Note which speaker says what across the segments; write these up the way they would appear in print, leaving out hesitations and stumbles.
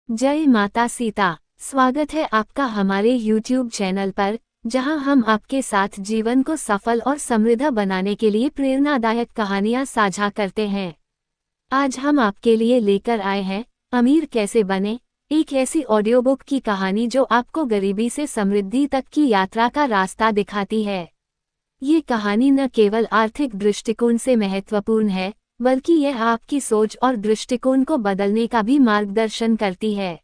Speaker 1: जय माता सीता। स्वागत है आपका हमारे YouTube चैनल पर, जहां हम आपके साथ जीवन को सफल और समृद्ध बनाने के लिए प्रेरणादायक कहानियां साझा करते हैं। आज हम आपके लिए लेकर आए हैं अमीर कैसे बने, एक ऐसी ऑडियो बुक की कहानी जो आपको गरीबी से समृद्धि तक की यात्रा का रास्ता दिखाती है। ये कहानी न केवल आर्थिक दृष्टिकोण से महत्वपूर्ण है, बल्कि यह आपकी सोच और दृष्टिकोण को बदलने का भी मार्गदर्शन करती है।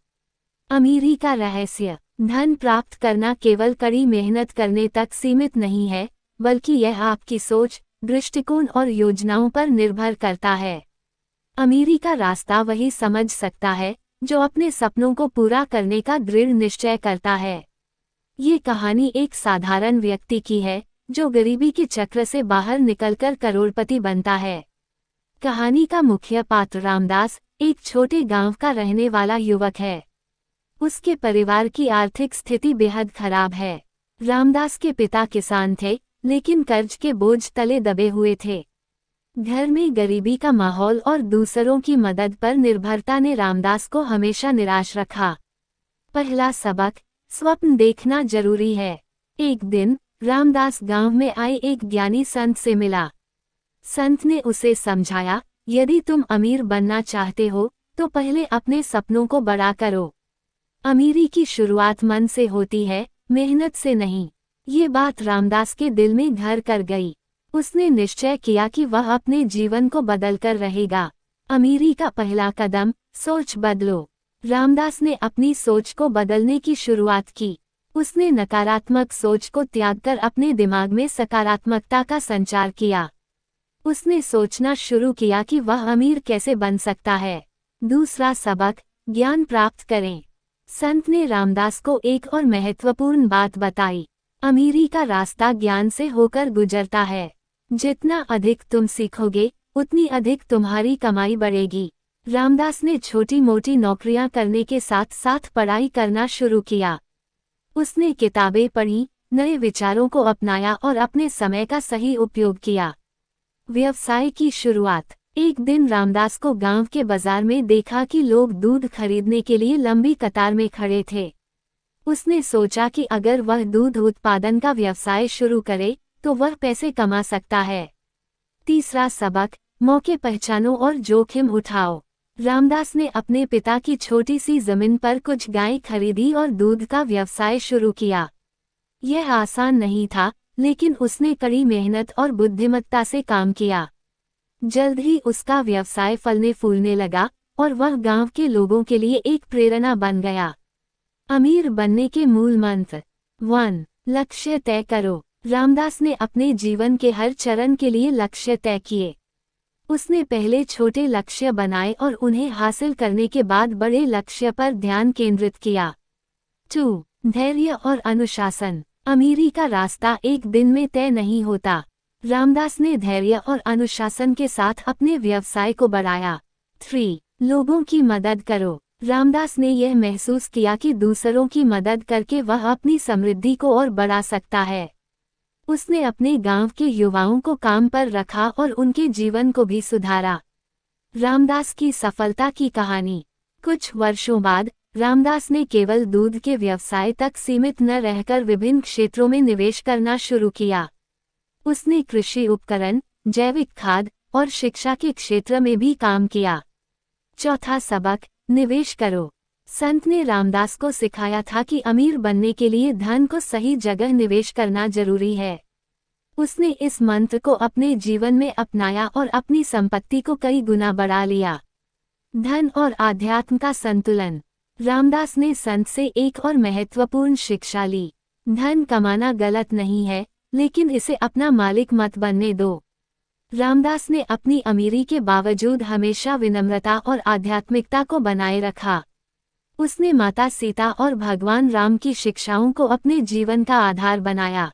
Speaker 1: अमीरी का रहस्य। धन प्राप्त करना केवल कड़ी मेहनत करने तक सीमित नहीं है, बल्कि यह आपकी सोच, दृष्टिकोण और योजनाओं पर निर्भर करता है। अमीरी का रास्ता वही समझ सकता है जो अपने सपनों को पूरा करने का दृढ़ निश्चय करता है। ये कहानी एक साधारण व्यक्ति की है जो गरीबी के चक्र से बाहर निकलकर करोड़पति बनता है। कहानी का मुख्य पात्र रामदास एक छोटे गांव का रहने वाला युवक है। उसके परिवार की आर्थिक स्थिति बेहद खराब है। रामदास के पिता किसान थे, लेकिन कर्ज के बोझ तले दबे हुए थे। घर में गरीबी का माहौल और दूसरों की मदद पर निर्भरता ने रामदास को हमेशा निराश रखा। पहला सबक, स्वप्न देखना जरूरी है। एक दिन रामदास गांव में आए एक ज्ञानी संत से मिला। संत ने उसे समझाया, यदि तुम अमीर बनना चाहते हो तो पहले अपने सपनों को बड़ा करो। अमीरी की शुरुआत मन से होती है, मेहनत से नहीं। ये बात रामदास के दिल में घर कर गई। उसने निश्चय किया कि वह अपने जीवन को बदलकर रहेगा। अमीरी का पहला कदम, सोच बदलो। रामदास ने अपनी सोच को बदलने की शुरुआत की। उसने नकारात्मक सोच को त्यागकर अपने दिमाग में सकारात्मकता का संचार किया। उसने सोचना शुरू किया कि वह अमीर कैसे बन सकता है। दूसरा सबक, ज्ञान प्राप्त करें। संत ने रामदास को एक और महत्वपूर्ण बात बताई। अमीरी का रास्ता ज्ञान से होकर गुजरता है। जितना अधिक तुम सीखोगे, उतनी अधिक तुम्हारी कमाई बढ़ेगी। रामदास ने छोटी मोटी नौकरियां करने के साथ साथ पढ़ाई करना शुरू किया। उसने किताबें पढ़ी, नए विचारों को अपनाया और अपने समय का सही उपयोग किया। व्यवसाय की शुरुआत। एक दिन रामदास को गांव के बाजार में देखा कि लोग दूध खरीदने के लिए लंबी कतार में खड़े थे। उसने सोचा कि अगर वह दूध उत्पादन का व्यवसाय शुरू करे तो वह पैसे कमा सकता है। तीसरा सबक, मौके पहचानो और जोखिम उठाओ। रामदास ने अपने पिता की छोटी सी जमीन पर कुछ गायें खरीदी और दूध का व्यवसाय शुरू किया। यह आसान नहीं था, लेकिन उसने कड़ी मेहनत और बुद्धिमत्ता से काम किया। जल्द ही उसका व्यवसाय फलने फूलने लगा और वह गांव के लोगों के लिए एक प्रेरणा बन गया। अमीर बनने के मूल मंत्र। 1. लक्ष्य तय करो। रामदास ने अपने जीवन के हर चरण के लिए लक्ष्य तय किए। उसने पहले छोटे लक्ष्य बनाए और उन्हें हासिल करने के बाद बड़े लक्ष्य पर ध्यान केंद्रित किया। 2. धैर्य और अनुशासन। अमीरी का रास्ता एक दिन में तय नहीं होता। रामदास ने धैर्य और अनुशासन के साथ अपने व्यवसाय को बढ़ाया। 3. लोगों की मदद करो। रामदास ने यह महसूस किया कि दूसरों की मदद करके वह अपनी समृद्धि को और बढ़ा सकता है। उसने अपने गांव के युवाओं को काम पर रखा और उनके जीवन को भी सुधारा। रामदास की सफलता की कहानी। कुछ वर्षों बाद रामदास ने केवल दूध के व्यवसाय तक सीमित न रहकर विभिन्न क्षेत्रों में निवेश करना शुरू किया। उसने कृषि उपकरण, जैविक खाद और शिक्षा के क्षेत्र में भी काम किया। चौथा सबक, निवेश करो। संत ने रामदास को सिखाया था कि अमीर बनने के लिए धन को सही जगह निवेश करना जरूरी है। उसने इस मंत्र को अपने जीवन में अपनाया और अपनी संपत्ति को कई गुना बढ़ा लिया। धन और आध्यात्म का संतुलन। रामदास ने संत से एक और महत्वपूर्ण शिक्षा ली। धन कमाना गलत नहीं है, लेकिन इसे अपना मालिक मत बनने दो। रामदास ने अपनी अमीरी के बावजूद हमेशा विनम्रता और आध्यात्मिकता को बनाए रखा। उसने माता सीता और भगवान राम की शिक्षाओं को अपने जीवन का आधार बनाया।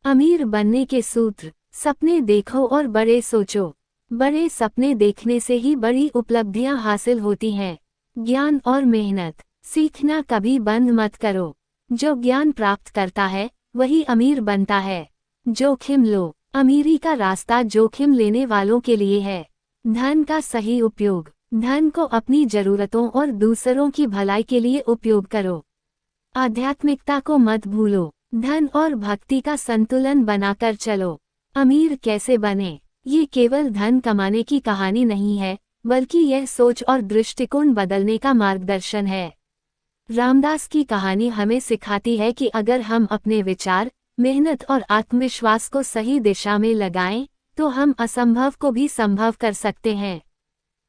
Speaker 1: अमीर बनने के सूत्र। सपने देखो और बड़े सोचो। बड़े सपने देखने से ही बड़ी उपलब्धियां हासिल होती हैं। ज्ञान और मेहनत। सीखना कभी बंद मत करो। जो ज्ञान प्राप्त करता है वही अमीर बनता है। जोखिम लो। अमीरी का रास्ता जोखिम लेने वालों के लिए है। धन का सही उपयोग। धन को अपनी जरूरतों और दूसरों की भलाई के लिए उपयोग करो। आध्यात्मिकता को मत भूलो। धन और भक्ति का संतुलन बनाकर चलो। अमीर कैसे बने? ये केवल धन कमाने की कहानी नहीं है, बल्कि यह सोच और दृष्टिकोण बदलने का मार्गदर्शन है। रामदास की कहानी हमें सिखाती है कि अगर हम अपने विचार, मेहनत और आत्मविश्वास को सही दिशा में लगाएं, तो हम असंभव को भी संभव कर सकते हैं।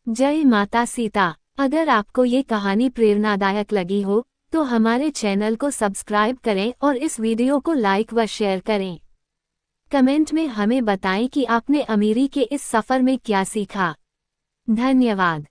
Speaker 1: जय माता सीता। अगर आपको ये कहानी प्रेरणादायक लगी हो, तो हमारे चैनल को सब्सक्राइब करें और इस वीडियो को लाइक व शेयर करें। कमेंट में हमें बताएं कि आपने अमीरी के इस सफर में क्या सीखा। धन्यवाद।